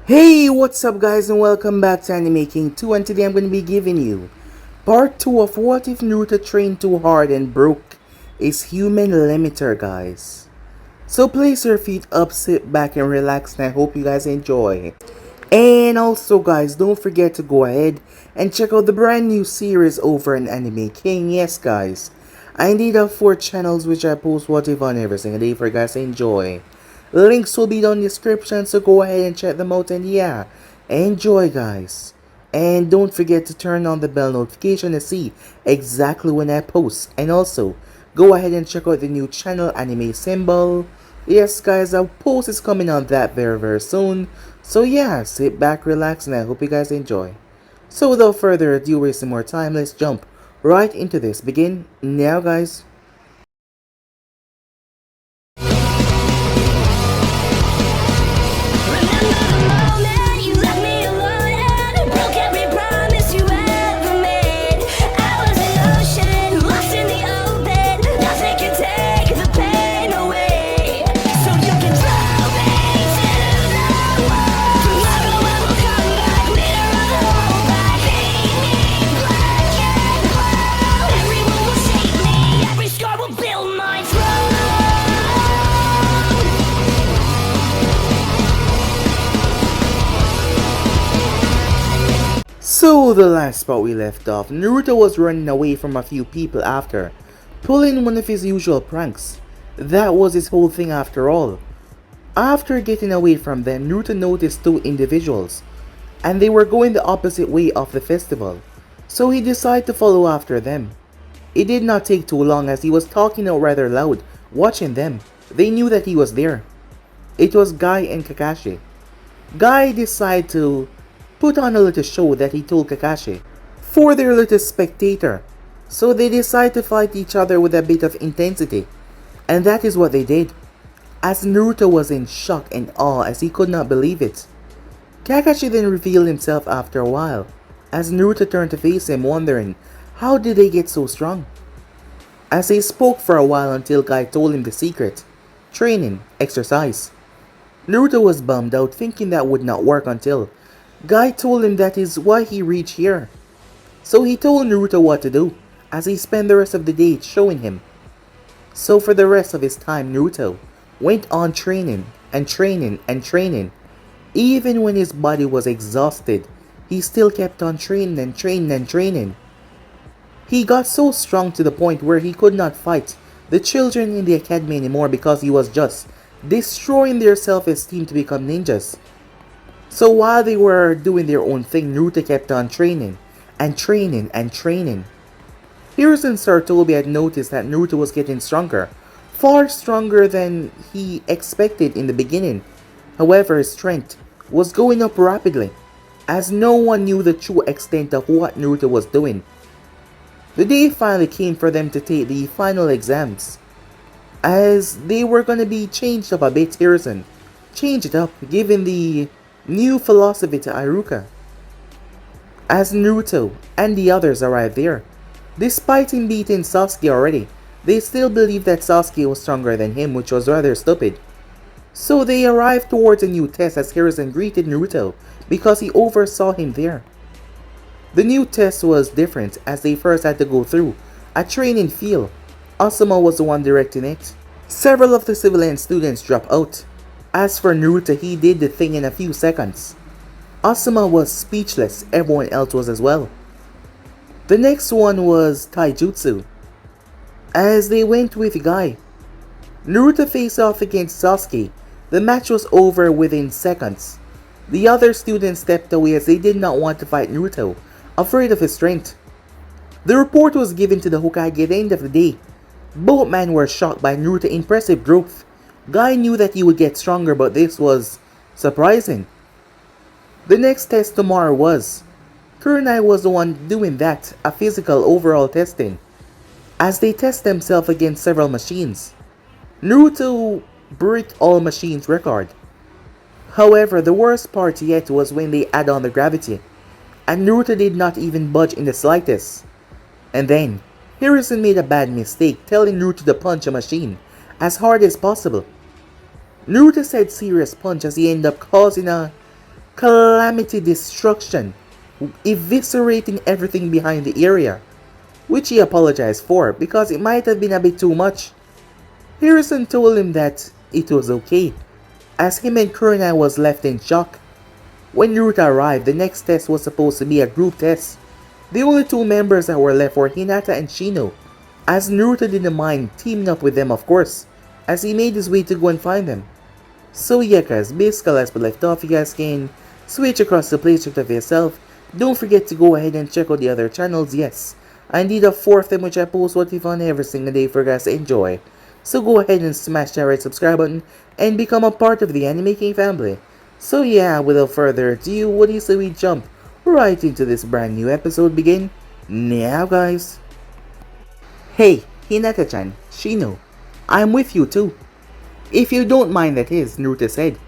Hey, what's up guys and welcome back to Anime King 2, and today I'm going to be giving you part 2 of What If Naruto Trained Too Hard and Broke His Human Limiter, guys. So place your feet up, sit back and relax, and I hope you guys enjoy. And also guys, don't forget to go ahead and check out the brand new series over on Anime King. Yes guys, I indeed have 4 channels which I post What If on every single day for you guys to enjoy. Links will be down in the description, so go ahead and check them out, and yeah, enjoy guys. And don't forget to turn on the bell notification to see exactly when I post. And also, go ahead and check out the new channel Anime Symbol. Yes guys, a post is coming on that very soon. So yeah, sit back, relax, and I hope you guys enjoy. So without further ado, wasting more time, let's jump right into this. Begin now guys. So the last spot we left off, Naruto was running away from a few people after pulling one of his usual pranks. That was his whole thing after all. After getting away from them, Naruto noticed 2 individuals, and they were going the opposite way of the festival, so he decided to follow after them. It did not take too long as he was talking out rather loud, watching them. They knew that he was there. It was Guy and Kakashi. Guy decided to put on a little show that he told Kakashi for their little spectator, so they decided to fight each other with a bit of intensity, and that is what they did, as Naruto was in shock and awe as he could not believe it. Kakashi then revealed himself after a while, as Naruto turned to face him wondering how did they get so strong. As they spoke for a while until Guy told him the secret: training, exercise. Naruto was bummed out, thinking that would not work until Guy told him that is why he reached here. So he told Naruto what to do, as he spent the rest of the day showing him. So for the rest of his time, Naruto went on training and training and training. Even when his body was exhausted, he still kept on training and training and training. He got so strong to the point where he could not fight the children in the academy anymore because he was just destroying their self-esteem to become ninjas. So while they were doing their own thing, Naruto kept on training and training and training. Hiruzen Sarutobi had noticed that Naruto was getting stronger, far stronger than he expected in the beginning. However, his strength was going up rapidly, as no one knew the true extent of what Naruto was doing. The day finally came for them to take the final exams, as they were going to be changed up a bit. Hiruzen changed it up, giving the new philosophy to Iruka. As Naruto and the others arrived there, despite him beating Sasuke already, they still believed that Sasuke was stronger than him, which was rather stupid. So they arrived towards a new test as Hiruzen greeted Naruto because he oversaw him there. The new test was different as they first had to go through a training field. Asuma was the one directing it. Several of the civilian students dropped out. As for Naruto, he did the thing in a few seconds. Asuma was speechless, everyone else was as well. The next one was Taijutsu, as they went with Guy. Naruto faced off against Sasuke. The match was over within seconds. The other students stepped away as they did not want to fight Naruto, afraid of his strength. The report was given to the Hokage at the end of the day. Both men were shocked by Naruto's impressive growth. Guy knew that he would get stronger, but this was surprising. The next test tomorrow was. Kurenai was the one doing that, a physical overall testing, as they test themselves against several machines. Naruto broke all machines' record. However, the worst part yet was when they add on the gravity, and Naruto did not even budge in the slightest. And then, Hiruzen made a bad mistake, telling Naruto to punch a machine as hard as possible. Naruto said serious punch as he ended up causing a calamity destruction, eviscerating everything behind the area, which he apologized for because it might have been a bit too much. Harrison told him that it was okay, as him and Kurunai was left in shock. When Naruto arrived, the next test was supposed to be a group test. The only two members that were left were Hinata and Shino, as Naruto didn't mind teaming up with them, of course, as he made his way to go and find them. So yeah guys, basically as we left off, you guys can switch across the play check of yourself. Don't forget to go ahead and check out the other channels, yes. I need a fourth them which I post what if on every single day for you guys to enjoy. So go ahead and smash that red subscribe button and become a part of the Anime King family. So yeah, without further ado, what do you say we jump right into this brand new episode begin now guys. Hey, Hinata-chan, Shino, I'm with you too. If you don't mind that is, Naruto said,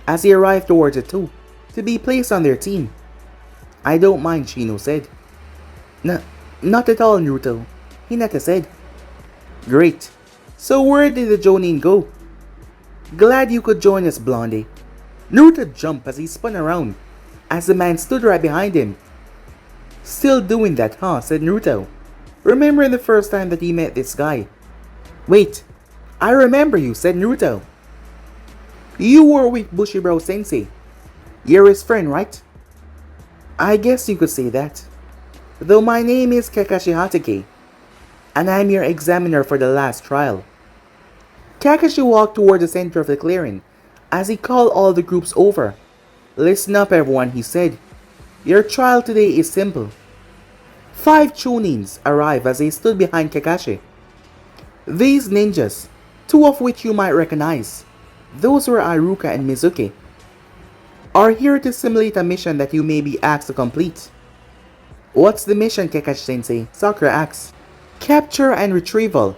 as he arrived towards the two, to be placed on their team. I don't mind, Shino said. Not at all, Naruto, Hinata said. Great. So where did the Jonin go? Glad you could join us, Blondie. Naruto jumped as he spun around, as the man stood right behind him. Still doing that, huh? Said Naruto, remembering the first time that he met this guy. Wait, I remember you, said Naruto. You were with Bushiroad Sensei. You're his friend, right? I guess you could say that. Though my name is Kakashi Hokage, and I'm your examiner for the last trial. Kakashi walked toward the center of the clearing, as he called all the groups over. Listen up everyone, he said. Your trial today is simple. 5 Chunins arrived as they stood behind Kakashi. These ninjas, 2 of which you might recognize, those were Iruka and Mizuki, are here to simulate a mission that you may be asked to complete. What's the mission, Kakashi-sensei? Sakura asks. Capture and retrieval.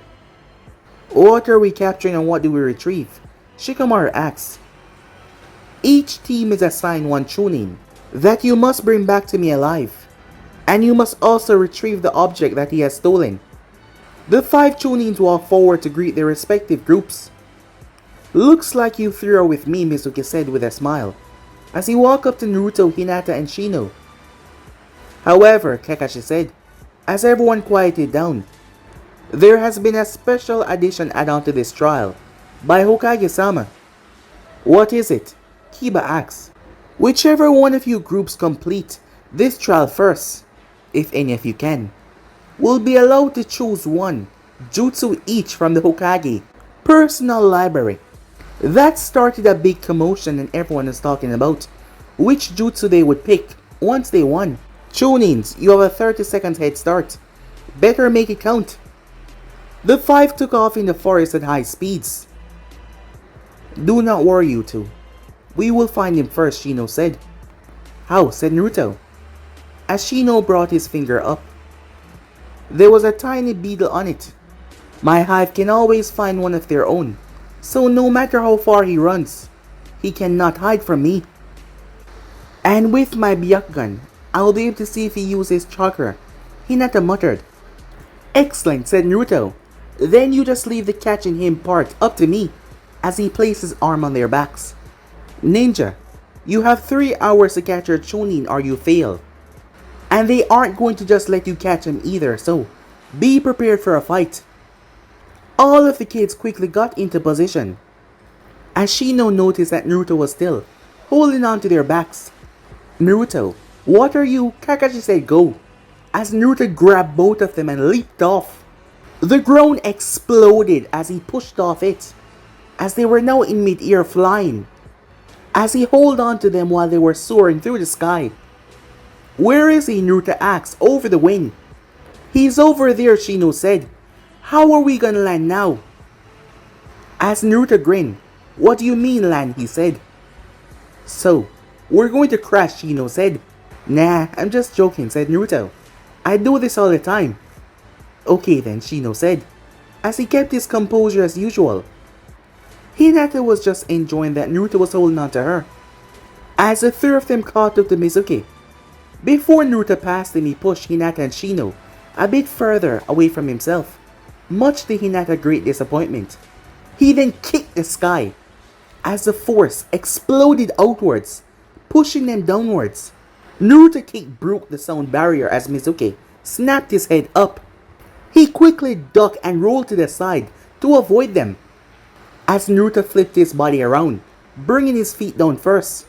What are we capturing and what do we retrieve? Shikamaru asks. Each team is assigned 1 Chunin that you must bring back to me alive, and you must also retrieve the object that he has stolen. The 5 Chunins walk forward to greet their respective groups. Looks like you 3 are with me, Mizuki said with a smile, as he walked up to Naruto, Hinata, and Shino. However, Kakashi said, as everyone quieted down, there has been a special addition add-on to this trial by Hokage-sama. What is it? Kiba asks. Whichever one of you groups complete this trial first, if any of you can, will be allowed to choose 1 jutsu each from the Hokage personal library. That started a big commotion and everyone is talking about which jutsu they would pick once they won. Chunins, you have a 30-second head start. Better make it count. The 5 took off in the forest at high speeds. Do not worry, you two. We will find him first, Shino said. How? Said Naruto, as Shino brought his finger up. There was a tiny beetle on it. My hive can always find one of their own, so no matter how far he runs, he cannot hide from me. And with my Byakugan, I'll be able to see if he uses chakra, Hinata muttered. Excellent, said Naruto. Then you just leave the catching him part up to me, as he placed his arm on their backs. Ninja, you have 3 hours to catch your Chunin or you fail. And they aren't going to just let you catch him either, so be prepared for a fight. All of the kids quickly got into position, as Shino noticed that Naruto was still holding on to their backs. Naruto, what are you? Kakashi said go, as Naruto grabbed both of them and leaped off. The ground exploded as he pushed off it, as they were now in mid-air flying, as he held on to them while they were soaring through the sky. Where is he? Naruto asked over the wind. He's over there, Shino said. How are we gonna land now? As Naruto grinned. What do you mean land? He said. So, we're going to crash, Shino said. Nah, I'm just joking, said Naruto. I do this all the time. Okay then, Shino said, as he kept his composure as usual. Hinata was just enjoying that Naruto was holding on to her, as the 3 of them caught up to Mizuki. Before Naruto passed him, he pushed Hinata and Shino a bit further away from himself, much to Hinata's great disappointment. He then kicked the sky, as the force exploded outwards, pushing them downwards. Naruto kick broke the sound barrier as Mizuki snapped his head up. He quickly ducked and rolled to the side to avoid them, as Naruto flipped his body around, bringing his feet down first.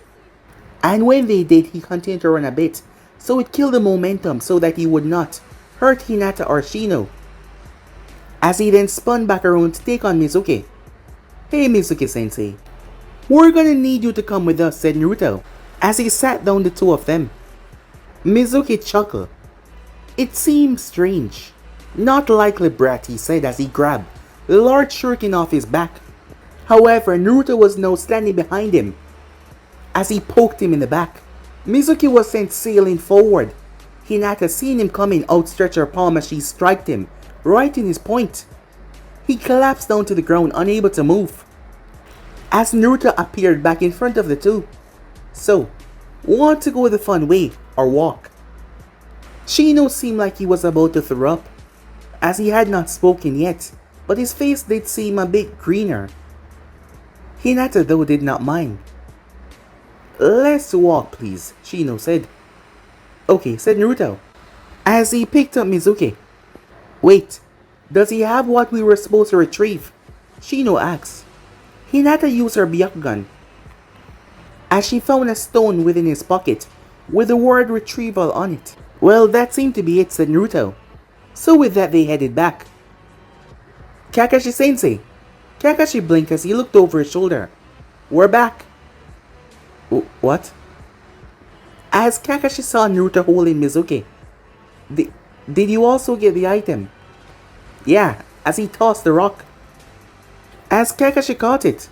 And when they did, he continued to run a bit, so it killed the momentum so that he would not hurt Hinata or Shino. As he then spun back around to take on Mizuki. "Hey Mizuki-sensei, we're gonna need you to come with us," said Naruto, as he sat down the two of them. Mizuki chuckled. "It seems strange. Not likely, brat," he said as he grabbed the large shuriken off his back. However, Naruto was now standing behind him as he poked him in the back. Mizuki was sent sailing forward. Hinata, seeing him coming, outstretched her palm as she struck him right in his point. He collapsed down to the ground, unable to move, as Naruto appeared back in front of the two. "So, want to go the fun way or walk?" Shino seemed like he was about to throw up, as he had not spoken yet, but his face did seem a bit greener. Hinata though did not mind. "Let's walk, please," Shino said. "Okay," said Naruto, as he picked up Mizuki. "Wait, does he have what we were supposed to retrieve?" Shino asked. Hinata used her Byakugan, as she found a stone within his pocket with the word retrieval on it. "Well, that seemed to be it," said Naruto. So with that they headed back. "Kakashi-sensei!" Kakashi blinked as he looked over his shoulder. "We're back." What? As Kakashi saw Naruto holding Mizuki. Did you also get the item?" "Yeah," as he tossed the rock. As Kakashi caught it.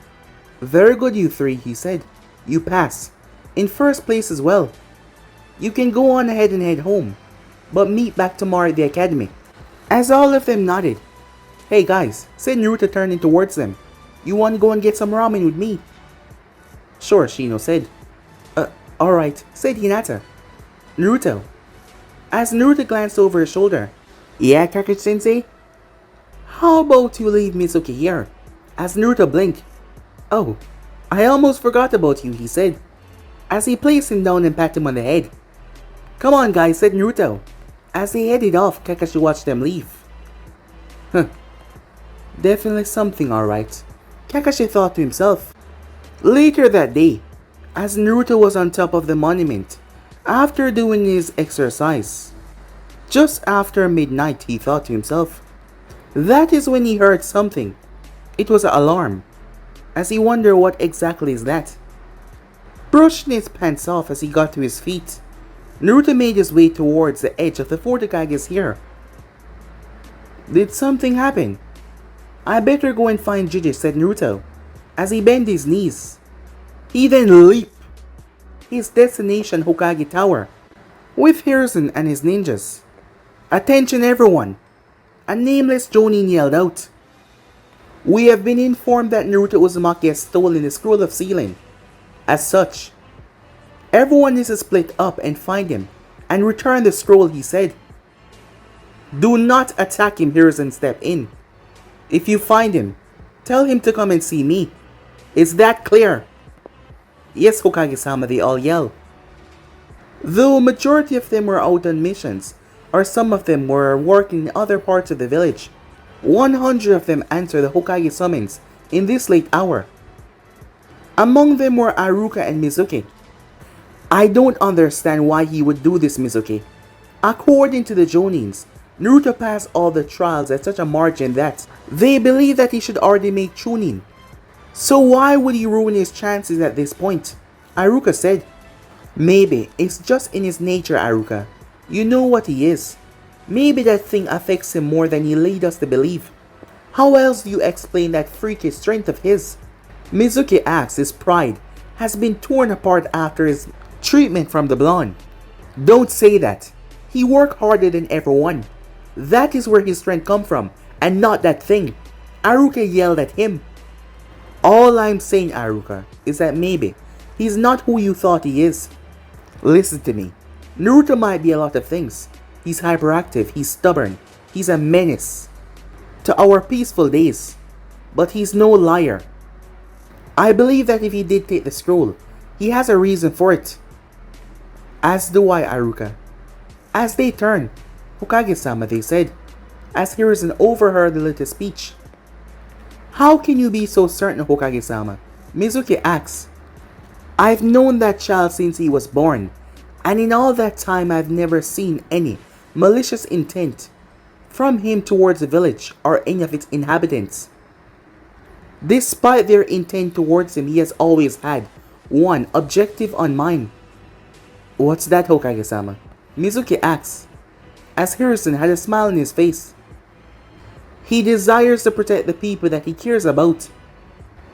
"Very good, you three," he said. "You pass. In first place as well. You can go on ahead and head home, but meet back tomorrow at the academy." As all of them nodded. "Hey guys," said Naruto, turning towards them. "You want to go and get some ramen with me?" "Sure," Shino said. Alright," said Hinata. "Naruto." As Naruto glanced over his shoulder. "Yeah, Kakashi-sensei? How about you leave Mizuki here?" As Naruto blinked. "Oh, I almost forgot about you," he said, as he placed him down and patted him on the head. "Come on guys," said Naruto. As they headed off, Kakashi watched them leave. Definitely something alright, Kakashi thought to himself. Later that day, as Naruto was on top of the monument, after doing his exercise, just after midnight, he thought to himself. That is when he heard something. It was an alarm, as he wondered what exactly is that. Brushing his pants off as he got to his feet, Naruto made his way towards the edge of the Fort Hokage's here. Did something happen? I better go and find Jiji, said Naruto, as he bent his knees. He then leaped his destination Hokage Tower, with Hiruzen and his ninjas. Attention everyone! A nameless Jonin yelled out. We have been informed that Naruto Uzumaki has stolen the Scroll of Sealing. As such, everyone is to split up and find him and return the scroll, he said. Do not attack him, Hiruzen stepped in. If you find him, tell him to come and see me. Is that clear? Yes, Hokage-sama, they all yell. Though majority of them were out on missions, or some of them were working in other parts of the village, 100 of them answered the Hokage summons in this late hour. Among them were Aruka and Mizuki. I don't understand why he would do this, Mizuki. According to the Jonins, Naruto passed all the trials at such a margin that they believe that he should already make Chunin. So why would he ruin his chances at this point? Aruka said. Maybe it's just in his nature, Aruka. You know what he is. Maybe that thing affects him more than he led us to believe. How else do you explain that freaky strength of his? Mizuki asks. His pride has been torn apart after his treatment from the blonde. Don't say that. He worked harder than everyone. That is where his strength comes from, and not that thing. Aruka yelled at him. All I'm saying, Aruka, is that maybe he's not who you thought he is. Listen to me. Naruto might be a lot of things. He's hyperactive, he's stubborn, he's a menace to our peaceful days. But he's no liar. I believe that if he did take the scroll, He has a reason for it. As do I, Aruka. As they turn, Hokage-sama, they said, as Hiruzen overheard the little speech. How can you be so certain, Hokage-sama? Mizuki asks. I've known that child since he was born, and in all that time I've never seen any malicious intent from him towards the village or any of its inhabitants. Despite their intent towards him, he has always had one objective on mind. What's that, Hokage-sama? Mizuki asks, as Hiruzen had a smile on his face. He desires to protect the people that he cares about.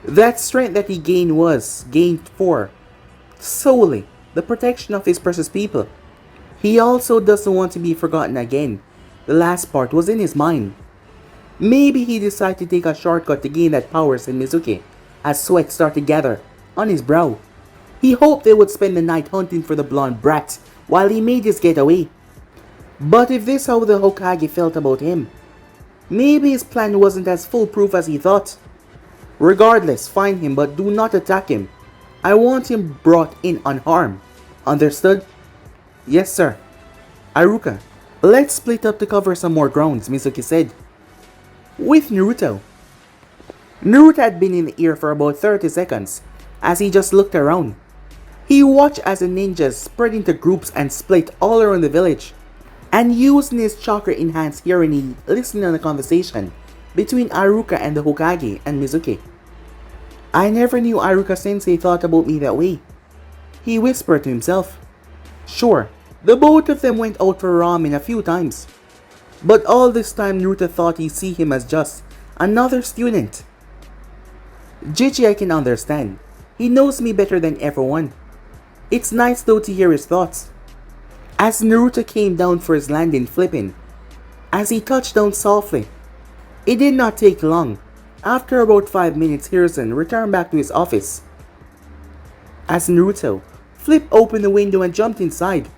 That strength that he gained was gained for solely the protection of his precious people. He also doesn't want to be forgotten again. The last part was in his mind. Maybe he decided to take a shortcut to gain that power, said Mizuki, as sweat started to gather on his brow. He hoped they would spend the night hunting for the blonde brat while he made his getaway. But if this is how the Hokage felt about him, maybe his plan wasn't as foolproof as he thought. Regardless, find him but do not attack him. I want him brought in unharmed. Understood? Yes, sir. Aruka, let's split up to cover some more grounds, Mizuki said. With Naruto. Naruto had been in the air for about 30 seconds as he just looked around. He watched as the ninjas spread into groups and split all around the village, and using his chakra-enhanced hearing, he listened to the conversation between Aruka and the Hokage and Mizuki. I never knew Aruka-sensei thought about me that way, he whispered to himself. Sure, the both of them went out for ramen a few times, but all this time Naruto thought he'd see him as just another student. Gigi, I can understand. He knows me better than everyone. It's nice though to hear his thoughts. As Naruto came down for his landing flipping, as he touched down softly. It did not take long. After about 5 minutes, Hiruzen returned back to his office. As Naruto flipped open the window and jumped inside.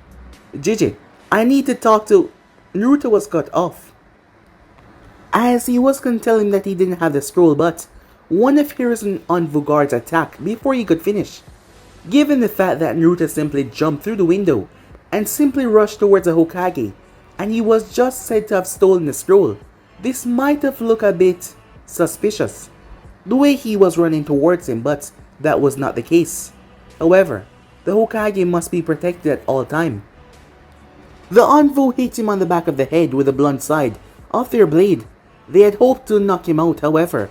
Gigi, I need to talk to... Naruto was cut off, as he was going to tell him that he didn't have the scroll, but one of Hiruzen's Anvu guards attacked before he could finish. Given the fact that Naruto simply jumped through the window and simply rushed towards the Hokage, and he was just said to have stolen the scroll, this might have looked a bit suspicious, the way he was running towards him, but that was not the case. However, the Hokage must be protected at all time. The Anvu hit him on the back of the head with the blunt side of their blade. They had hoped to knock him out, however,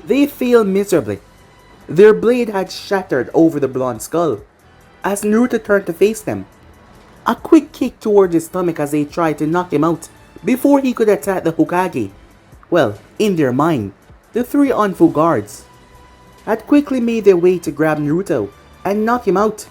they failed miserably. Their blade had shattered over the blonde skull. As Naruto turned to face them, a quick kick towards his stomach as they tried to knock him out before he could attack the Hokage. Well, in their mind, the 3 Anvu guards had quickly made their way to grab Naruto and knock him out.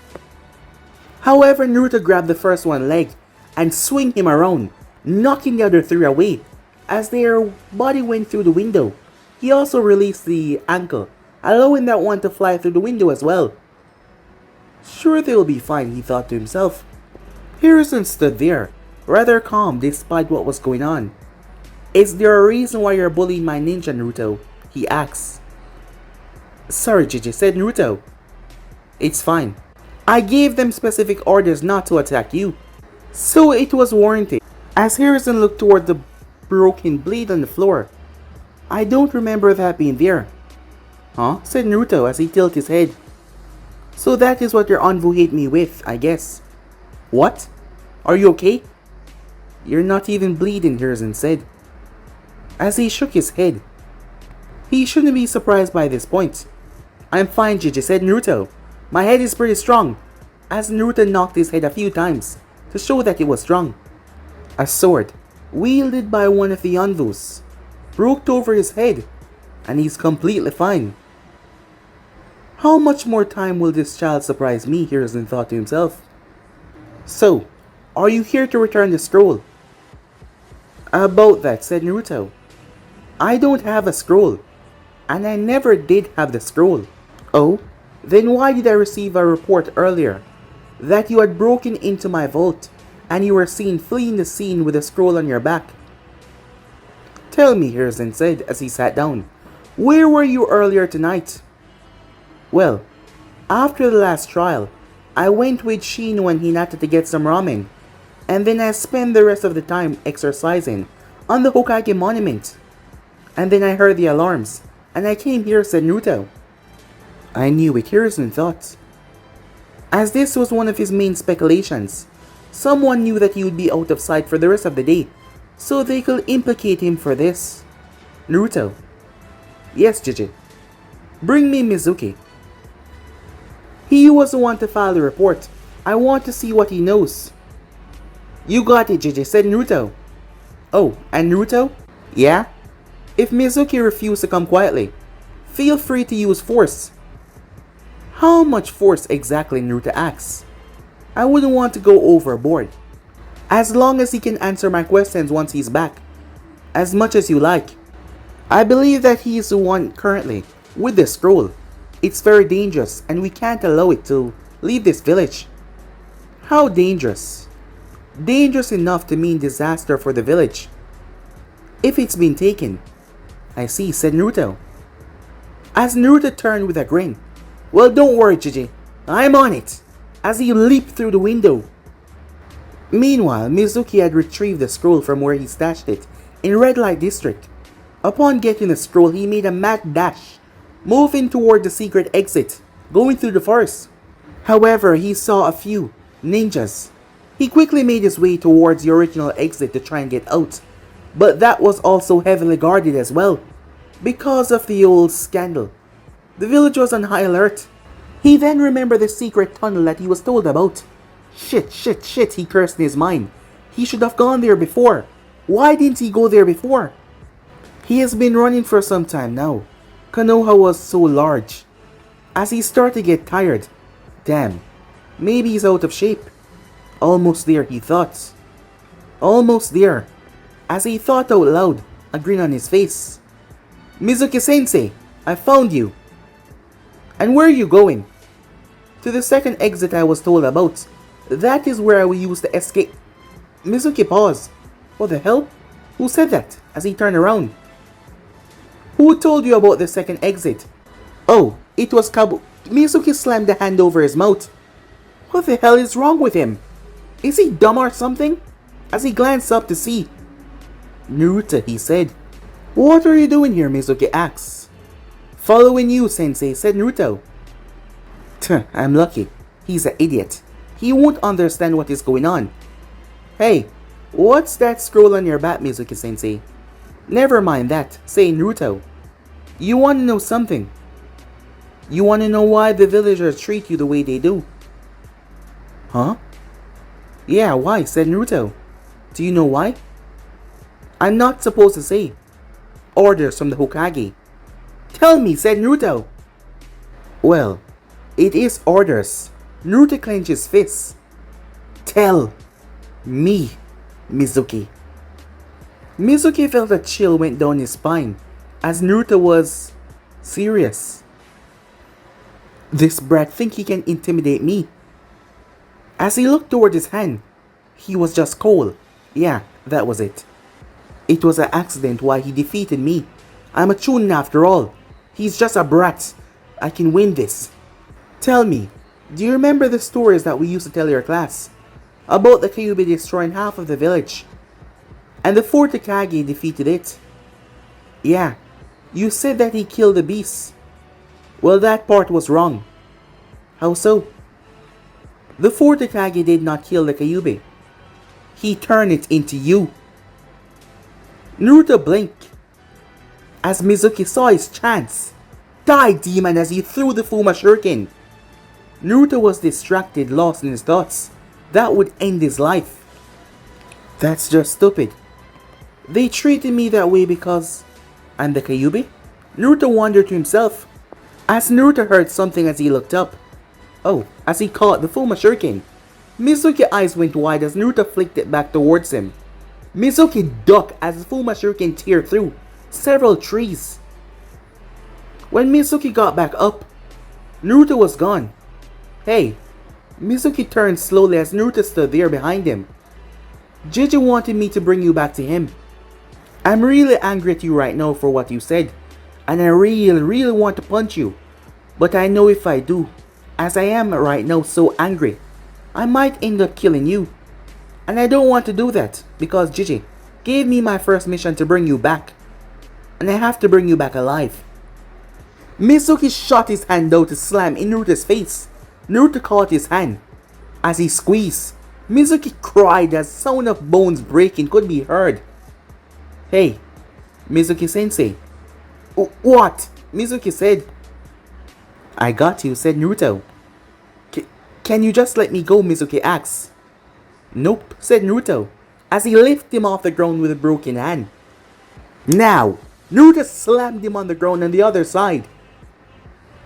However, Naruto grabbed the first one leg and swing him around, knocking the other 3 away as their body went through the window. He also released the ankle, allowing that one to fly through the window as well. Sure, they'll be fine, he thought to himself. Hiruzen stood there, rather calm despite what was going on. Is there a reason why you're bullying my ninja, Naruto? He asks. Sorry, Gigi, said Naruto. It's fine. I gave them specific orders not to attack you, so it was warranted. As Hiruzen looked toward the broken blade on the floor, I don't remember that being there. Huh? Said Naruto as he tilted his head. So that is what your Anvu hit me with, I guess. What? Are you okay? You're not even bleeding, Hiruzen said, as he shook his head. He shouldn't be surprised by this point. I'm fine, Gigi, said Naruto. My head is pretty strong, as Naruto knocked his head a few times to show that it was strong. A sword, wielded by one of the Anvus, broke over his head, and he's completely fine. How much more time will this child surprise me, Hiruzen thought to himself. So, are you here to return the scroll? About that, said Naruto. I don't have a scroll, and I never did have the scroll. Oh? Then why did I receive a report earlier that you had broken into my vault and you were seen fleeing the scene with a scroll on your back? Tell me, Hiruzen said as he sat down. Where were you earlier tonight? Well, After the last trial, I went with Shino and Hinata to get some ramen, and then I spent the rest of the time exercising on the Hokage monument. And then I heard the alarms, and I came here, said Naruto. I knew it, Hiruzen thought. As this was one of his main speculations, someone knew that he would be out of sight for the rest of the day, so they could implicate him for this. Naruto. Yes, Jiji. Bring me Mizuki. He was the one to file the report. I want to see what he knows. You got it, Jiji, said Naruto. Oh, and Naruto? Yeah? If Mizuki refused to come quietly, feel free to use force. How much force exactly, Naruto asks. I wouldn't want to go overboard. As long as he can answer my questions once he's back. As much as you like. I believe that he is the one currently with the scroll. It's very dangerous and we can't allow it to leave this village. How dangerous? Dangerous enough to mean disaster for the village. If it's been taken. I see, said Naruto. As Naruto turned with a grin. Well, don't worry, Jiji. I'm on it. As he leaped through the window. Meanwhile, Mizuki had retrieved the scroll from where he stashed it in Red Light District. Upon getting the scroll, he made a mad dash, moving toward the secret exit, going through the forest. However, he saw a few ninjas. He quickly made his way towards the original exit to try and get out, but that was also heavily guarded as well, because of the old scandal. The village was on high alert. He then remembered the secret tunnel that he was told about. Shit, he cursed in his mind. He should have gone there before. Why didn't he go there before? He has been running for some time now. Konoha was so large. As he started to get tired. Damn, maybe he's out of shape. Almost there, he thought. Almost there. As he thought out loud, a grin on his face. Mizuki-sensei, I found you. And where are you going? To the second exit I was told about. That is where I will use to escape. Mizuki paused. What the hell? Who said that? As he turned around. Who told you about the second exit? Oh, it was Kabu. Mizuki slammed a hand over his mouth. What the hell is wrong with him? Is he dumb or something? As he glanced up to see. Naruto, he said. What are you doing here, Mizuki asked. Following you, sensei, said Naruto. I'm lucky. He's an idiot. He won't understand what is going on. Hey, what's that scroll on your back, Mizuki-sensei? Never mind that, say Naruto. You want to know something? You want to know why the villagers treat you the way they do? Huh? Yeah, why, said Naruto. Do you know why? I'm not supposed to say. Orders from the Hokage. Tell me, said Naruto. Well, it is orders. Naruto clenched his fists. Tell me, Mizuki. Mizuki felt a chill went down his spine as Naruto was serious. This brat think he can intimidate me. As he looked toward his hand, he was just cold. Yeah, that was it. It was an accident why he defeated me. I'm a Chunin after all. He's just a brat. I can win this. Tell me, do you remember the stories that we used to tell your class? About the Kyuubi destroying half of the village. And the fourth Hokage defeated it. Yeah, you said that he killed the beast. Well, that part was wrong. How so? The fourth Hokage did not kill the Kyuubi. He turned it into you. Naruto blinked as Mizuki saw his chance. Die, demon, as he threw the Fuma Shuriken. Naruto was distracted, lost in his thoughts. That would end his life. That's just stupid. They treated me that way because I'm the Kyuubi? Naruto wondered to himself. As Naruto heard something as he looked up. Oh, as he caught the Fuma Shuriken. Mizuki's eyes went wide as Naruto flicked it back towards him. Mizuki ducked as the Fuma Shuriken tear through several trees. When Mizuki got back up, Naruto was gone. Hey, Mizuki turned slowly as Naruto stood there behind him. Jiji wanted me to bring you back to him. I'm really angry at you right now for what you said, and I really want to punch you. But I know if I do, As I am right now so angry, I might end up killing you. And I don't want to do that because Gigi gave me my first mission to bring you back. And I have to bring you back alive. Mizuki shot his hand out to slam in Naruto's face. Naruto caught his hand. As he squeezed, Mizuki cried as sound of bones breaking could be heard. Hey, Mizuki-sensei. What? Mizuki said. I got you, said Naruto. Can you just let me go, Mizuki asked. Nope, said Naruto, as he lifted him off the ground with a broken hand. Now, Naruto slammed him on the ground on the other side.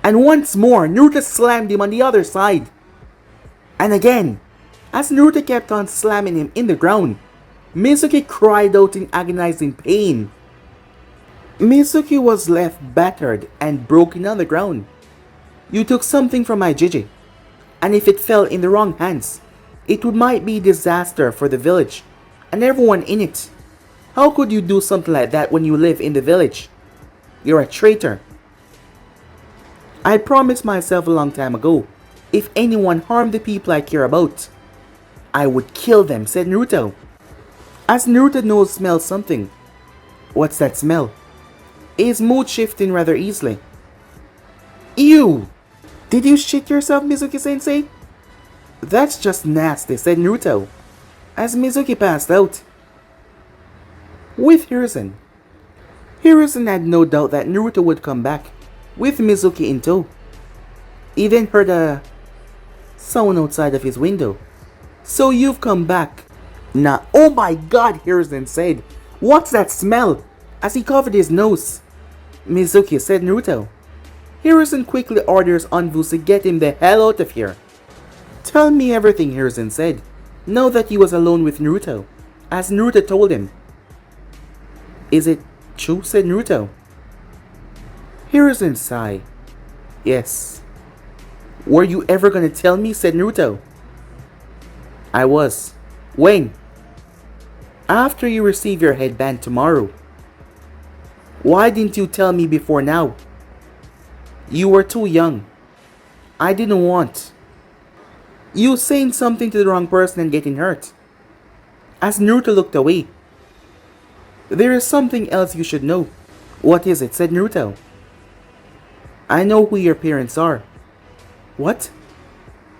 And once more, Naruto slammed him on the other side. And again, as Naruto kept on slamming him in the ground, Mizuki cried out in agonizing pain. Mizuki was left battered and broken on the ground. You took something from my Gigi, and if it fell in the wrong hands, it might be disaster for the village and everyone in it. How could you do something like that when you live in the village? You're a traitor. I promised myself a long time ago, if anyone harmed the people I care about, I would kill them, said Naruto. As Naruto's nose smelled something. What's that smell? His mood shifting rather easily. Ew! Did you shit yourself, Mizuki-sensei? That's just nasty, said Naruto, as Mizuki passed out. With Hiruzen. Hiruzen had no doubt that Naruto would come back, with Mizuki in tow. He then heard a sound outside of his window. So you've come back. Nah, oh my god, Hiruzen said. What's that smell? As he covered his nose. Mizuki, said Naruto. Hiruzen quickly orders Anvus to get him the hell out of here. Tell me everything, Hiruzen said, now that he was alone with Naruto, as Naruto told him. Is it true, said Naruto. Hiruzen sighed. Yes. Were you ever gonna tell me, said Naruto. I was. When? After you receive your headband tomorrow. Why didn't you tell me before now? You were too young. I didn't want. You saying something to the wrong person and getting hurt. As Naruto looked away. There is something else you should know. What is it, said Naruto. I know who your parents are. What?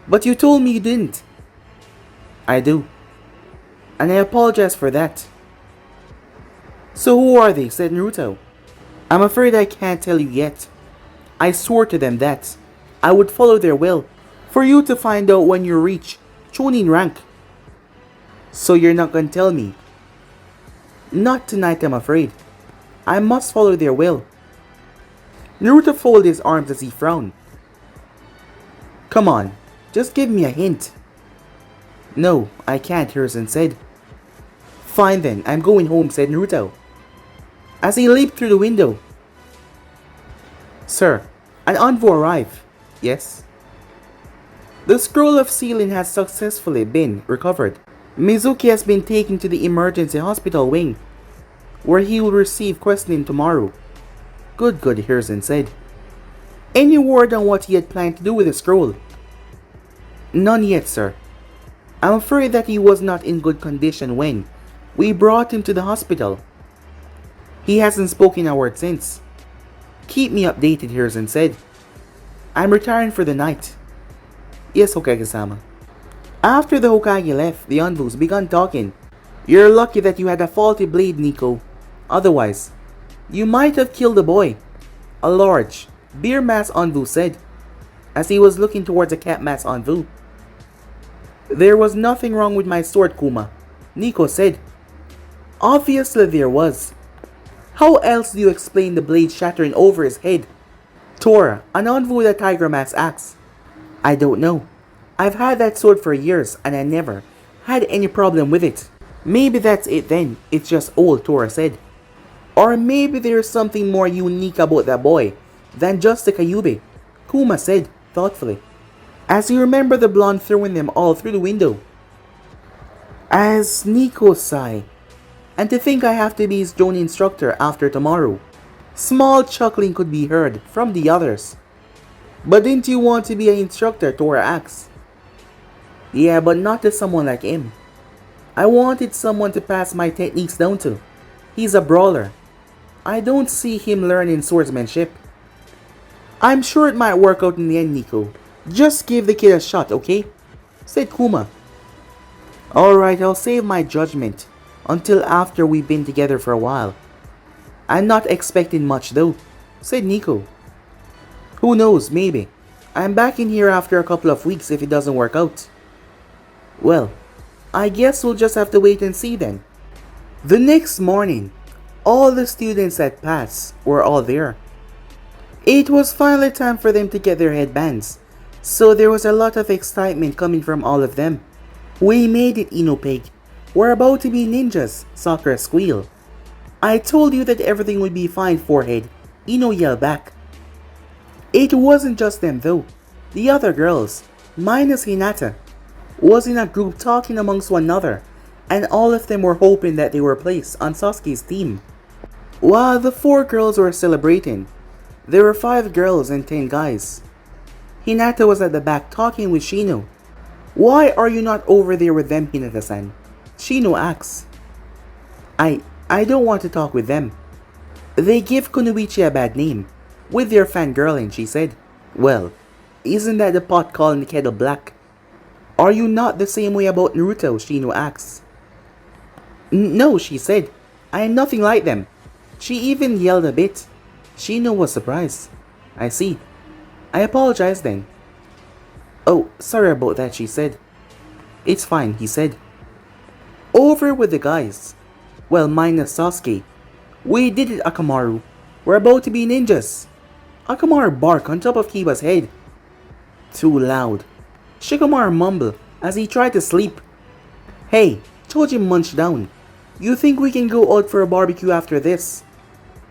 But you told me you didn't. I do. And I apologize for that. So who are they, said Naruto. I'm afraid I can't tell you yet. I swore to them that I would follow their will, for you to find out when you reach Chunin rank. So you're not gonna tell me? Not tonight, I'm afraid. I must follow their will. Naruto folded his arms as he frowned. Come on, just give me a hint. No, I can't, Hiruzen said. Fine then, I'm going home, said Naruto, as he leaped through the window. Sir, an envoy arrived. Yes? The scroll of sealing has successfully been recovered. Mizuki has been taken to the emergency hospital wing, where he will receive questioning tomorrow. Good, Hiruzen said. Any word on what he had planned to do with the scroll? None yet, sir. I'm afraid that he was not in good condition when we brought him to the hospital. He hasn't spoken a word since. Keep me updated, Hiruzen said. I'm retiring for the night. Yes, Hokage-sama. After the Hokage left, the Anvus began talking. You're lucky that you had a faulty blade, Nico. Otherwise, you might have killed the boy. A large, beer-masked Anvu said, as he was looking towards a cat-masked Anvu. There was nothing wrong with my sword, Kuma, Nico said. Obviously there was. How else do you explain the blade shattering over his head? Tora, an Anvu with a tiger mask, asked. I don't know. I've had that sword for years and I never had any problem with it. Maybe that's it then, it's just old, Tora said. Or maybe there's something more unique about that boy than just the Kyuubi, Kuma said thoughtfully, as he remembered the blonde throwing them all through the window. As Nico sighed, and to think I have to be his drone instructor after tomorrow. Small chuckling could be heard from the others. But didn't you want to be an instructor? Tora asks. Yeah, but not to someone like him. I wanted someone to pass my techniques down to. He's a brawler. I don't see him learning swordsmanship. I'm sure it might work out in the end, Nico. Just give the kid a shot, okay? Said Kuma. Alright, I'll save my judgment until after we've been together for a while. I'm not expecting much though, said Nico. Who knows, maybe. I'm back in here after a couple of weeks if it doesn't work out. Well, I guess we'll just have to wait and see then. The next morning, all the students at PATS were all there. It was finally time for them to get their headbands, so there was a lot of excitement coming from all of them. We made it, Inopig. We're about to be ninjas, Sakura squealed. I told you that everything would be fine, Forehead, Ino yelled back. It wasn't just them though. The other girls, minus Hinata, was in a group talking amongst one another, and all of them were hoping that they were placed on Sasuke's team. While the 4 girls were celebrating, there were 5 girls and 10 guys. Hinata was at the back talking with Shino. Why are you not over there with them, Hinata-san? Shino asks. I don't want to talk with them. They give Kunoichi a bad name, with their fangirling, she said. Well, isn't that the pot calling the kettle black? Are you not the same way about Naruto, Shino asks. No, she said. I am nothing like them. She even yelled a bit. Shino was surprised. I see. I apologize then. Oh, sorry about that, she said. It's fine, he said. Over with the guys. Well, minus Sasuke. We did it, Akamaru. We're about to be ninjas. Akamaru barked on top of Kiba's head. Too loud. Shikamaru mumbled as he tried to sleep. Hey, Choji munched down. You think we can go out for a barbecue after this?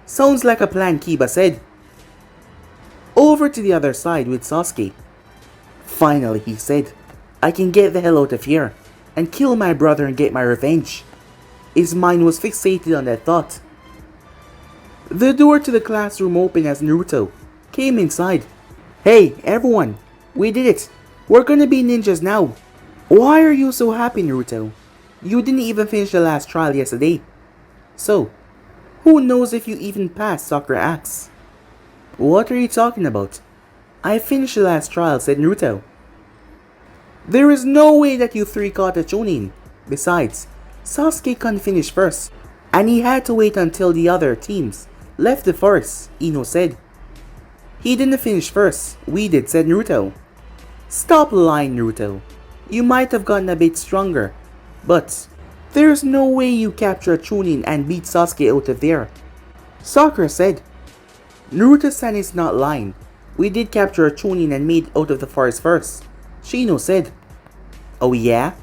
Sounds like a plan, Kiba said. Over to the other side with Sasuke. Finally, he said, I can get the hell out of here and kill my brother and get my revenge. His mind was fixated on that thought. The door to the classroom opened as Naruto came inside. Hey, everyone, we did it. We're gonna be ninjas now. Why are you so happy, Naruto? You didn't even finish the last trial yesterday. So, who knows if you even passed, Sakura asks. What are you talking about? I finished the last trial, said Naruto. There is no way that you 3 caught a Chunin. Besides, Sasuke couldn't finish first, and he had to wait until the other teams left the forest, Ino said. He didn't finish first, we did, said Naruto. Stop lying, Naruto. You might have gotten a bit stronger, but there's no way you capture a Chunin and beat Sasuke out of there. Sakura said. Naruto-san is not lying. We did capture a Chunin and made out of the forest first, Shino said. Oh yeah?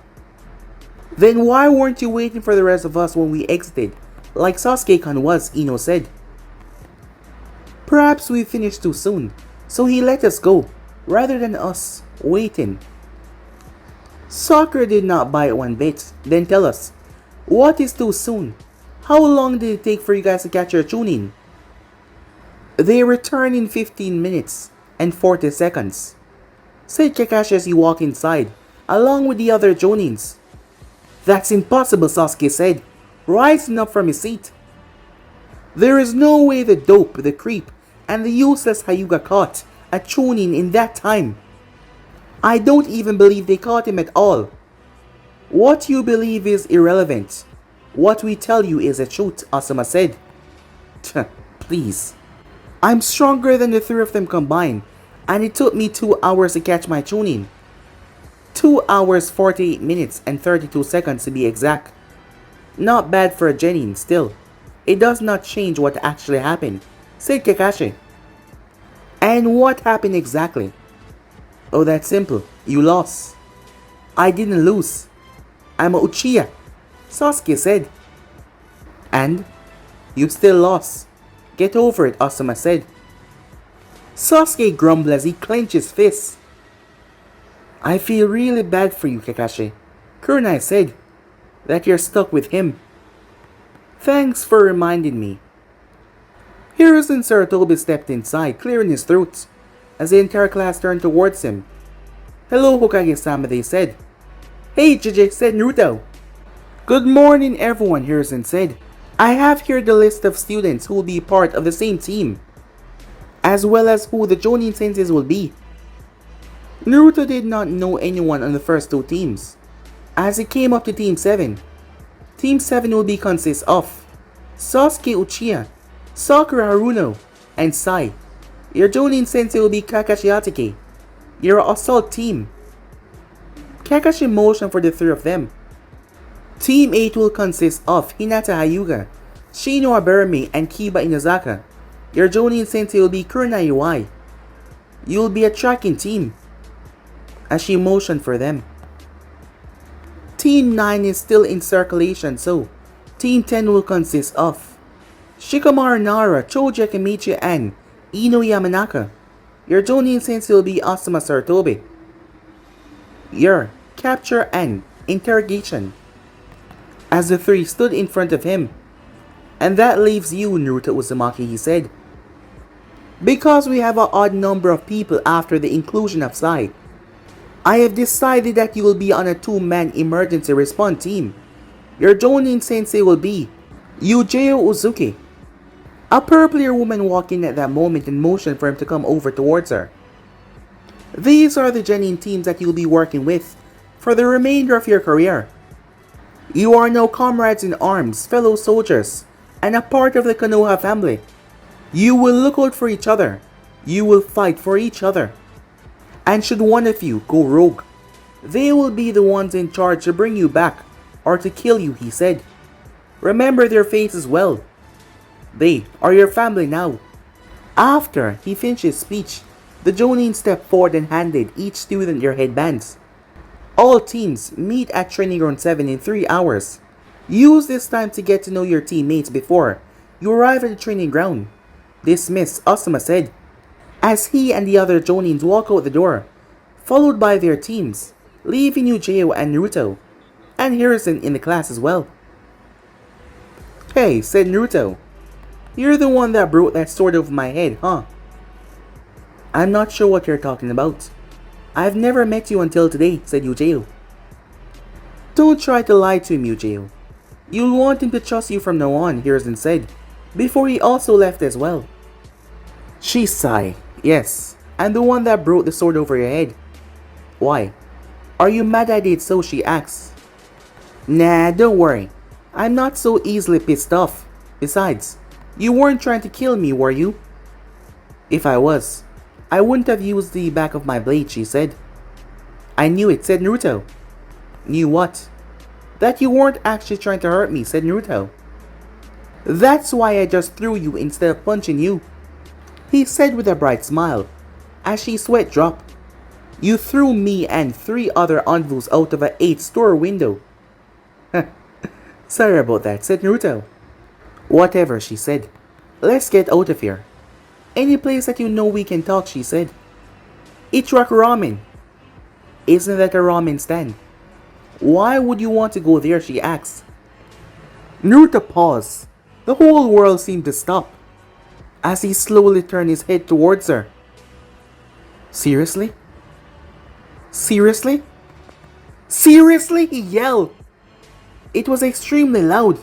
Then why weren't you waiting for the rest of us when we exited, like Sasuke-kun was, Ino said. Perhaps we finished too soon, so he let us go, rather than us waiting. Sakura did not buy it one bit. Then tell us, what is too soon? How long did it take for you guys to catch your Chunin? They return in 15 minutes and 40 seconds, said Kakashi as he walked inside, along with the other Jonins. That's impossible, Sasuke said, rising up from his seat. There is no way the dope, the creep, and the useless Hyuga caught a Chunin in that time. I don't even believe they caught him at all. What you believe is irrelevant. What we tell you is the truth, Asuma said. Please. I'm stronger than the 3 of them combined, and it took me 2 hours to catch my Chunin. 2 hours 48 minutes and 32 seconds to be exact. Not bad for a genin, still. It does not change what actually happened, said Kakashi. And what happened exactly? Oh, that's simple. You lost. I didn't lose. I'm a Uchiha, Sasuke said. And? You still lost. Get over it, Asuma said. Sasuke grumbled as he clenched his fists. I feel really bad for you, Kakashi. Kurenai said. That you're stuck with him. Thanks for reminding me. Hiruzen Sarutobi stepped inside, clearing his throat. as the entire class turned towards him. "Hello, Hokage-sama," they said. "Hey, JJ," said Naruto. "Good morning, everyone," Hiruzen said. "I have here the list of students who will be part of the same team, as well as who the Jonin senseis will be." Naruto did not know anyone on the first two teams. As it came up to Team 7, Team 7 will be consist of Sasuke Uchiha, Sakura Haruno, and Sai. Your Jonin sensei will be Kakashi Hatake. Your assault team. Kakashi motioned for the three of them. Team 8 will consist of Hinata Hyuga, Shino Aberame, and Kiba Inazaka. Your Jonin sensei will be Kurina Iwai. You will be a tracking team, as she motioned for them. Team 9 is still in circulation, so Team 10 will consist of Shikamaru Nara, Choji Akemichi, and Ino Yamanaka. Your Jonin sensei will be Asuma Sarutobi. Your capture and interrogation. As the three stood in front of him. "And that leaves you, Naruto Uzumaki," he said. "Because we have an odd number of people after the inclusion of Sai, I have decided that you will be on a 2-man emergency response team. Your Jonin sensei will be Yujiro Uzuki." A purple-haired woman walked in at that moment and motioned for him to come over towards her. "These are the genuine teams that you'll be working with for the remainder of your career. You are now comrades in arms, fellow soldiers, and a part of the Konoha family. You will look out for each other. You will fight for each other. And should one of you go rogue, they will be the ones in charge to bring you back or to kill you," he said. "Remember their faces well. They are your family now." After he finished his speech, the Jonin stepped forward and handed each student their headbands. "All teams meet at Training Ground 7 in 3 hours. Use this time to get to know your teammates before you arrive at the training ground." "Dismiss," Asuma said, as he and the other Jonins walk out the door, followed by their teams, leaving Yujiro and Naruto, and Hiruzen in the class as well. "Hey," said Naruto, "you're the one that broke that sword over my head, huh?" "I'm not sure what you're talking about. I've never met you until today," said Yujiro. "Don't try to lie to him, Yujiro. You'll want him to trust you from now on," Hiruzen said, before he also left as well. She sighed. "Yes, I'm the one that broke the sword over your head." "Why? Are you mad I did so?" she asks. "Nah, don't worry. I'm not so easily pissed off. Besides, you weren't trying to kill me, were you?" "If I was, I wouldn't have used the back of my blade," she said. "I knew it," said Naruto. "Knew what?" "That you weren't actually trying to hurt me," said Naruto. "That's why I just threw you instead of punching you," he said with a bright smile, as she sweat dropped. "You threw me and 3 other envoys out of an 8th-story window." "Sorry about that," said Naruto. "Whatever," she said. "Let's get out of here." "Any place that you know we can talk," she said. "Ichirak Ramen." "Isn't that a ramen stand?" "Why would you want to go there?" she asked. Naruto paused. The whole world seemed to stop, as he slowly turned his head towards her. "Seriously? Seriously? Seriously?" he yelled. It was extremely loud,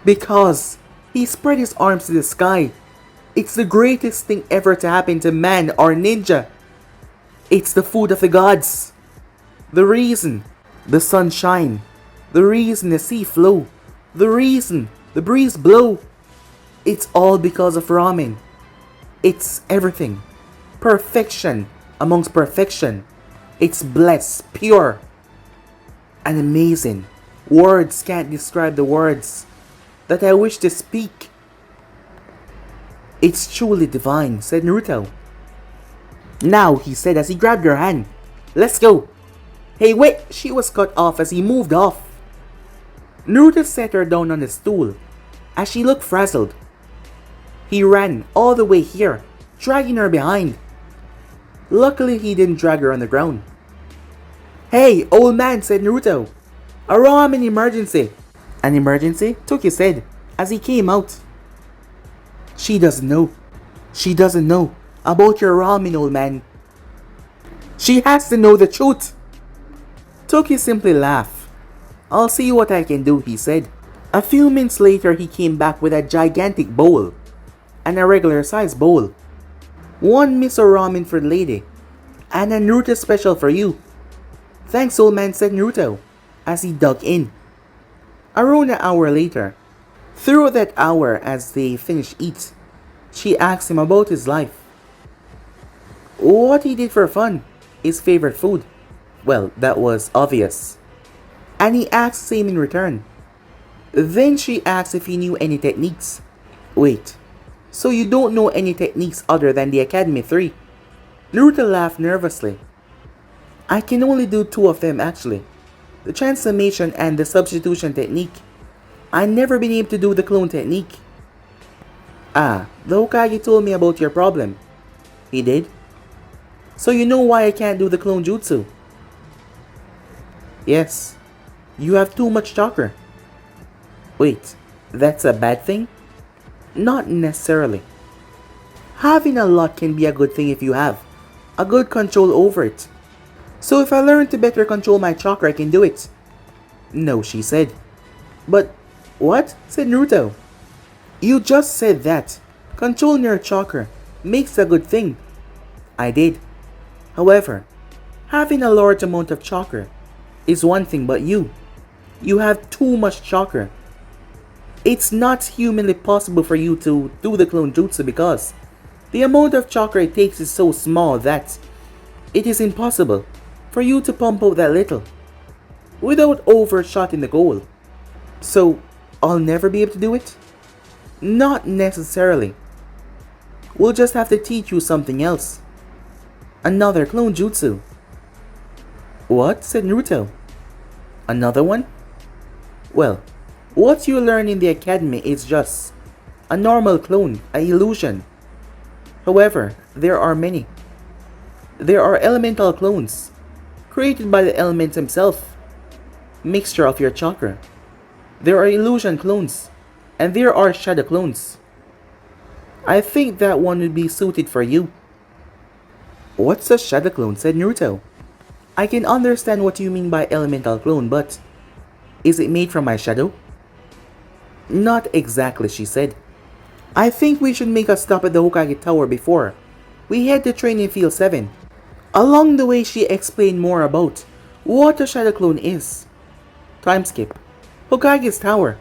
because he spread his arms to the sky. It's the greatest thing ever to happen to man or ninja. It's the food of the gods. The reason the sun shine. The reason the sea flow. The reason the breeze blow. It's all because of ramen. It's everything. Perfection amongst perfection. It's blessed, pure, and amazing. Words can't describe the words that I wish to speak. It's truly divine," said Naruto. "Now," he said as he grabbed her hand. "Let's go." "Hey, wait!" She was cut off as he moved off. Naruto set her down on the stool as she looked frazzled. He ran all the way here, dragging her behind. Luckily, he didn't drag her on the ground. "Hey, old man," said Naruto. "A ramen emergency." "An emergency?" Toki said as he came out. She doesn't know. She doesn't know. About your ramen, old man. She has to know the truth. Toki simply laughed. I'll see what I can do, he said. A few minutes later, he came back with a gigantic bowl and a regular sized bowl. One miso ramen for the lady and a Naruto special for you. Thanks, old man, said Naruto as he dug in. Around an hour later, throughout that hour as they finished eat, she asked him about his life. What he did for fun, his favorite food. Well, that was obvious. And he asked the same in return. Then she asked if he knew any techniques. Wait, so you don't know any techniques other than the Academy 3? Naruto laughed nervously. I can only do 2 of them actually. The transformation and the substitution technique. I never been able to do the clone technique. Ah, the Hokage told me about your problem. He did? So you know why I can't do the clone jutsu? Yes. You have too much chakra. Wait, that's a bad thing? Not necessarily. Having a lot can be a good thing if you have a good control over it. So if I learn to better control my chakra, I can do it. No, she said. But what? Said Naruto. You just said that controlling your chakra makes a good thing. I did. However, having a large amount of chakra is one thing, but you have too much chakra. It's not humanly possible for you to do the clone jutsu because the amount of chakra it takes is so small that it is impossible for you to pump out that little without overshooting the goal. So, I'll never be able to do it? Not necessarily. We'll just have to teach you something else. Another clone jutsu. What? Said Naruto. Another one? Well, what you learn in the academy is just a normal clone, an illusion. However, there are many. There are elemental clones, created by the element himself, mixture of your chakra. There are illusion clones, and there are shadow clones. I think that one would be suited for you. What's a shadow clone? Said Naruto. I can understand what you mean by elemental clone, but is it made from my shadow? Not exactly, she said. I think we should make a stop at the Hokage Tower before we head to training field 7. Along the way, she explained more about what a shadow clone is. Time skip. Hokage's Tower.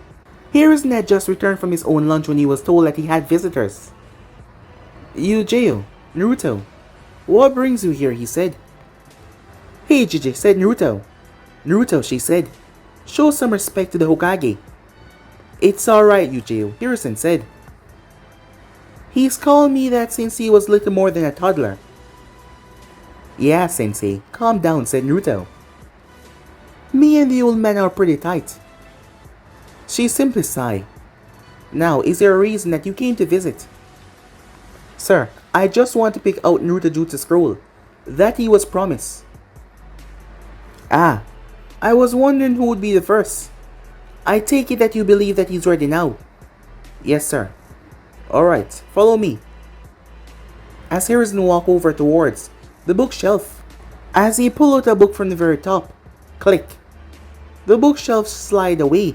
Hiruzen had just returned from his own lunch when he was told that he had visitors. Yujiro, Naruto, what brings you here? He said. Hey Jiji, said Naruto. Naruto, she said, show some respect to the Hokage. It's alright, Yujiro, Hiruzen said. He's called me that since he was little more than a toddler. Yeah, Sensei, calm down, said Naruto. Me and the old man are pretty tight. She simply sighed. Now, is there a reason that you came to visit? Sir, I just want to pick out Naruto Jutsu scroll that he was promised. Ah, I was wondering who would be the first. I take it that you believe that he's ready now. Yes, sir. Alright, follow me. As Hiruzen walked over towards the bookshelf, as he pulled out a book from the very top, click. The bookshelf slid away.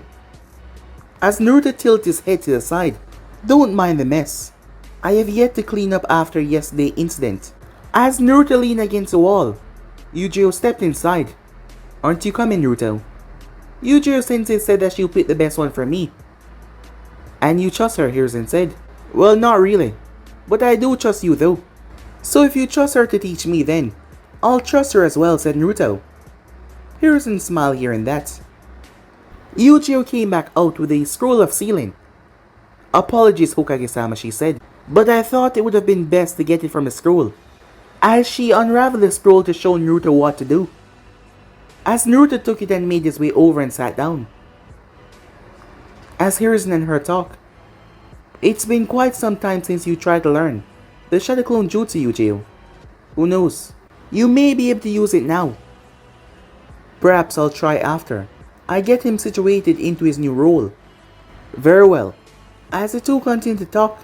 As Naruto tilted his head to the side, don't mind the mess. I have yet to clean up after yesterday's incident. As Naruto leaned against the wall, Yujiro stepped inside. Aren't you coming, Naruto? Yujiro Sensei said that she'll pick the best one for me. And you trust her, Hiruzen said. Well, not really. But I do trust you though. So if you trust her to teach me then, I'll trust her as well, said Naruto. Hiruzen smiled here and that. Yujiro came back out with a scroll of sealing. Apologies, Hokage-sama, she said, but I thought it would have been best to get it from the scroll. As she unraveled the scroll to show Naruto what to do. As Naruto took it and made his way over and sat down. As Hiruzen and her talk. It's been quite some time since you tried to learn the Shadow Clone Jutsu, Yujiro. Who knows? You may be able to use it now. Perhaps I'll try after I get him situated into his new role. Very well. As the two continued to talk,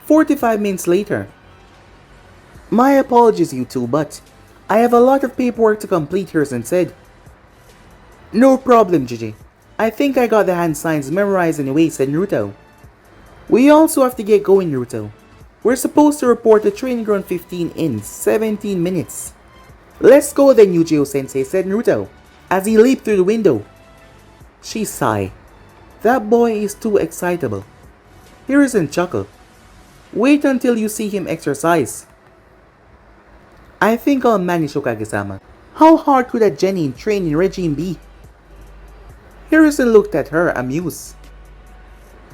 45 minutes later, My apologies, you two, but I have a lot of paperwork to complete here, and said. No problem, Gigi. I think I got the hand signs memorized anyway, said Naruto. We also have to get going, Naruto. We're supposed to report to Training Ground 15 in 17 minutes. Let's go then, Yujiro-sensei, said Naruto, as he leaped through the window. She sighed. That boy is too excitable. Hiruzen chuckled. Wait until you see him exercise. I think I'll manage, Hokage-sama. How hard could a genuine training regime be? Hiruzen looked at her, amused.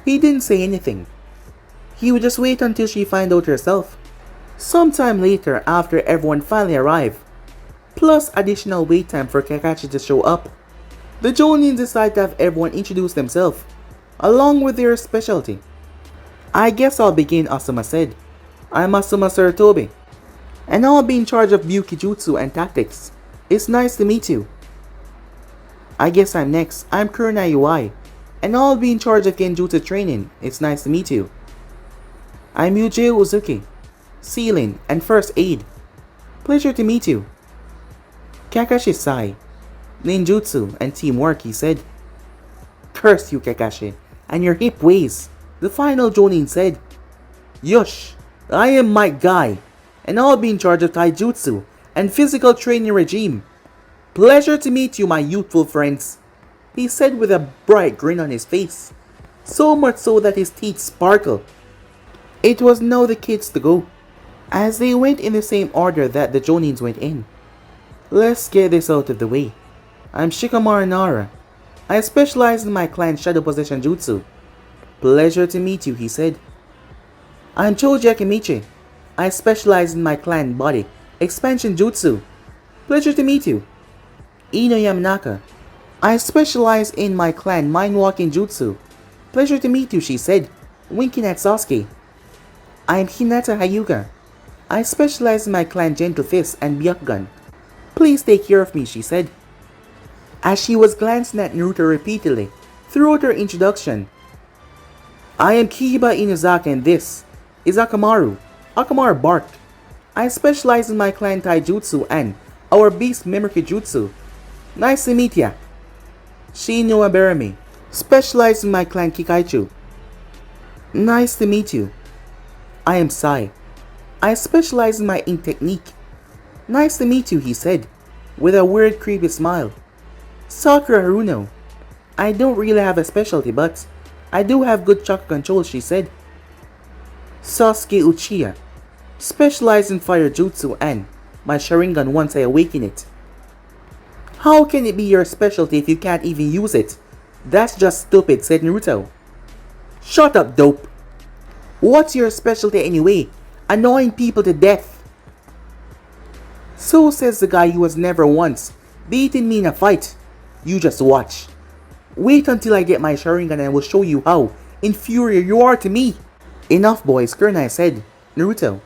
He didn't say anything. He would just wait until she find out herself. Sometime later, after everyone finally arrived, plus additional wait time for Kakashi to show up, the Jonin decided to have everyone introduce themselves, along with their specialty. I guess I'll begin, Asuma said. I'm Asuma Sarutobi, and I'll be in charge of Byukijutsu and tactics. It's nice to meet you. I guess I'm next. I'm Kurona UI, and I'll be in charge of Genjutsu training. It's nice to meet you. I'm Yujiro Uzuki, Sealing and First Aid. Pleasure to meet you. Kakashi sighed. Ninjutsu and teamwork, he said. Curse you, Kakashi, and your hip ways, the final Jonin said. Yush, I am Mike Guy, and I'll be in charge of Taijutsu and physical training regime. Pleasure to meet you, my youthful friends, he said with a bright grin on his face, so much so that his teeth sparkled. It was now the kids to go, as they went in the same order that the Jonins went in. Let's get this out of the way. I'm Shikamaru Nara. I specialize in my clan's Shadow Possession Jutsu. Pleasure to meet you, he said. I'm Choji Akimichi. I specialize in my clan Body Expansion Jutsu. Pleasure to meet you. Ino Yamanaka. I specialize in my clan Mind Walking Jutsu. Pleasure to meet you, she said, winking at Sasuke. I'm Hinata Hyuga. I specialize in my clan Gentle Fist and Byakugan. Please take care of me, she said, as she was glancing at Naruto repeatedly throughout her introduction. I am Kiba Inuzaki and this is Akamaru. Akamaru barked. I specialize in my clan Taijutsu and our beast Mimikyu Jutsu. Nice to meet ya. Shinua Berami. Specialize in my clan Kikaichu. Nice to meet you. I am Sai. I specialize in my ink technique. Nice to meet you, he said, with a weird creepy smile. Sakura Haruno. I don't really have a specialty, but I do have good chakra control, she said. Sasuke Uchiha. Specialize in fire jutsu and my Sharingan once I awaken it. How can it be your specialty if you can't even use it? That's just stupid, said Naruto. Shut up, dope. What's your specialty anyway? Annoying people to death. So says the guy who has never once beaten me in a fight. You just watch. Wait until I get my Sharingan and I will show you how inferior you are to me. Enough, boys, Kurenai said. Naruto.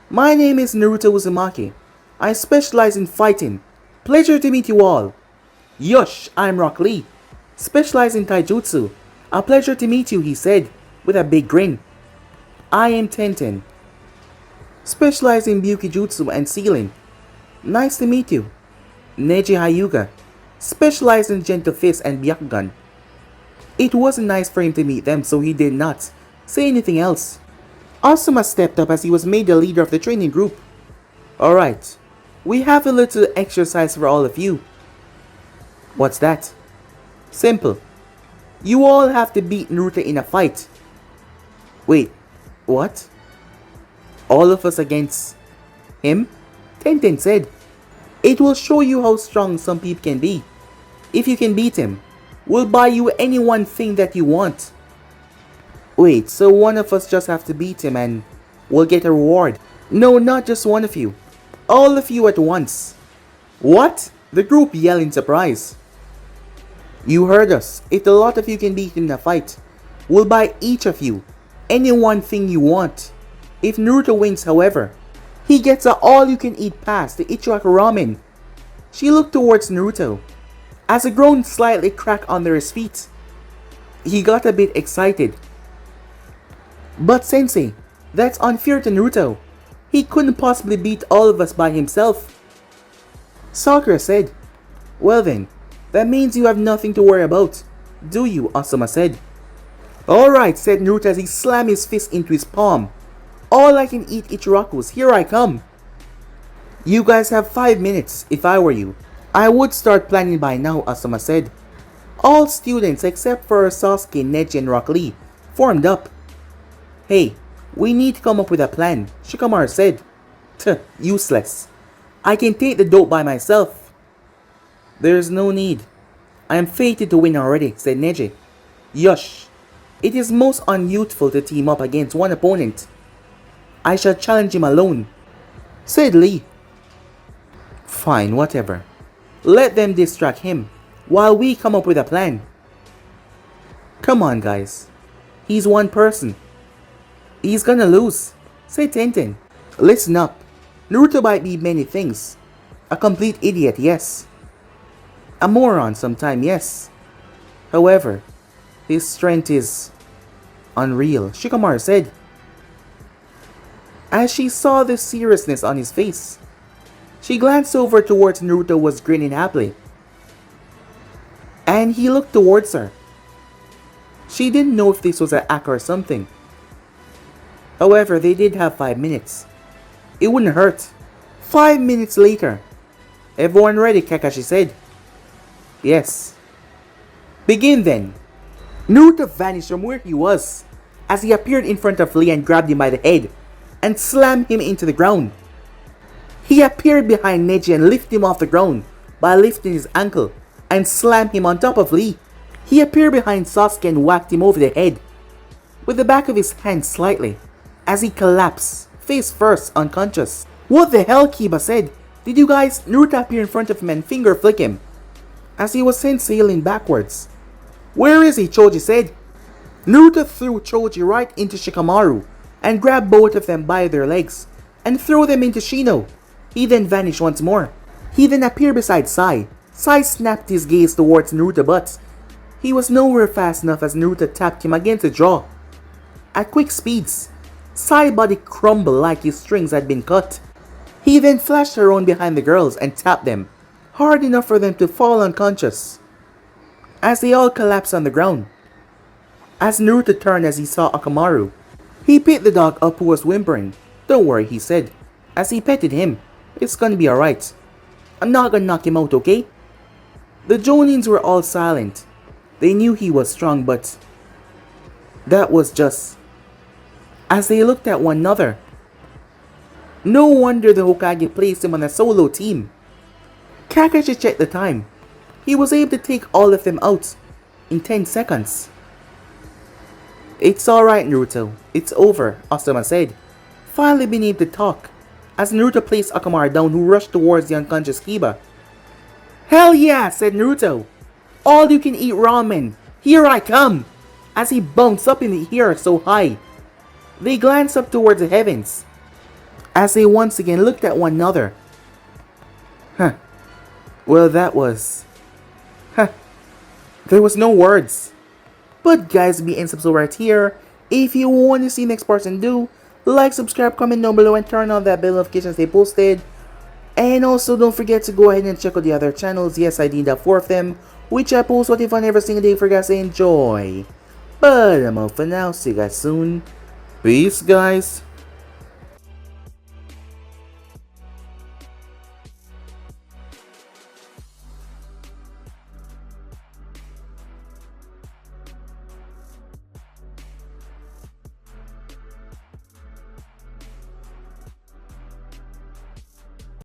My name is Naruto Uzumaki. I specialize in fighting. Pleasure to meet you all. Yush, I'm Rock Lee. Specialize in Taijutsu. A pleasure to meet you, he said, with a big grin. I am Tenten. Specialize in Byukijutsu and Sealing. Nice to meet you. Neji Hyuga. Specialize in Gentle Fist and Byakugan. It wasn't nice for him to meet them, so he did not say anything else. Asuma stepped up as he was made the leader of the training group. Alright, we have a little exercise for all of you. What's that? Simple. You all have to beat Naruto in a fight. Wait, what? All of us against him? Tenten said. It will show you how strong some people can be. If you can beat him, we'll buy you any one thing that you want. Wait, so one of us just have to beat him and we'll get a reward? No, not just one of you. All of you at once. What? The group yelled in surprise. You heard us. If a lot of you can beat him in a fight, we'll buy each of you any one thing you want. If Naruto wins, however, he gets a all-you-can-eat pass to Ichiraka Ramen. She looked towards Naruto, as a groan slightly cracked under his feet. He got a bit excited. But Sensei, that's unfair to Naruto. He couldn't possibly beat all of us by himself. Sakura said, "Well then, that means you have nothing to worry about, do you?" Asuma said. "Alright," said Naruto as he slammed his fist into his palm. "All I can eat Ichirakus, here I come." "You guys have 5 minutes. If I were you, I would start planning by now," Asuma said. All students except for Sasuke, Neji, and Rock Lee formed up. "Hey, we need to come up with a plan," Shikamaru said. "Tuh, useless. I can take the dope by myself." "There's no need. I am fated to win already," said Neji. "Yush. It is most unyouthful to team up against one opponent. I shall challenge him alone," said Lee. "Fine, whatever. Let them distract him while we come up with a plan." "Come on, guys. He's one person." "He's gonna lose," said Tenten. "Listen up. Naruto might be many things. A complete idiot, yes. A moron sometime, yes. However, his strength is unreal," Shikamaru said. As she saw the seriousness on his face, she glanced over towards Naruto, who was grinning happily. And he looked towards her. She didn't know if this was an act or something. However, they did have 5 minutes. It wouldn't hurt. 5 minutes later. "Everyone ready?" Kakashi said. "Yes." "Begin then." Naruto vanished from where he was as he appeared in front of Lee and grabbed him by the head and slammed him into the ground. He appeared behind Neji and lifted him off the ground by lifting his ankle and slammed him on top of Lee. He appeared behind Sasuke and whacked him over the head with the back of his hand slightly as he collapsed, face first, unconscious. "What the hell?" Kiba said. "Did you guys?" Naruto appeared in front of him and finger flick him as he was sent sailing backwards. "Where is he?" Choji said. Naruto threw Choji right into Shikamaru and grabbed both of them by their legs and threw them into Shino. He then vanished once more. He then appeared beside Sai. Sai snapped his gaze towards Naruto, but he was nowhere fast enough as Naruto tapped him against the jaw. At quick speeds, Sai's body crumbled like his strings had been cut. He then flashed around behind the girls and tapped them, hard enough for them to fall unconscious, as they all collapsed on the ground. As Naruto turned as he saw Akamaru, he picked the dog up who was whimpering. "Don't worry," he said, as he petted him. "It's gonna be alright. I'm not gonna knock him out, okay?" The Jonins were all silent. They knew he was strong, but that was just as they looked at one another. No wonder the Hokage placed him on a solo team. Kakashi checked the time. He was able to take all of them out in 10 seconds. "It's alright, Naruto. It's over," Asuma said, finally being able to talk, as Naruto placed Akamaru down, who rushed towards the unconscious Kiba. "Hell yeah," said Naruto. "All you can eat ramen. Here I come," as he bounced up in the air so high. They glanced up towards the heavens as they once again looked at one another. Well, that was... There was no words. But guys, be and subscribe right here. If you want to see the next person do, like, subscribe, comment down below, and turn on that bell notification stay posted. And also don't forget to go ahead and check out the other channels. Yes, I did have 4 of them, which I post what fun every single day for you guys to enjoy. But I'm out for now. See you guys soon. Peace, guys.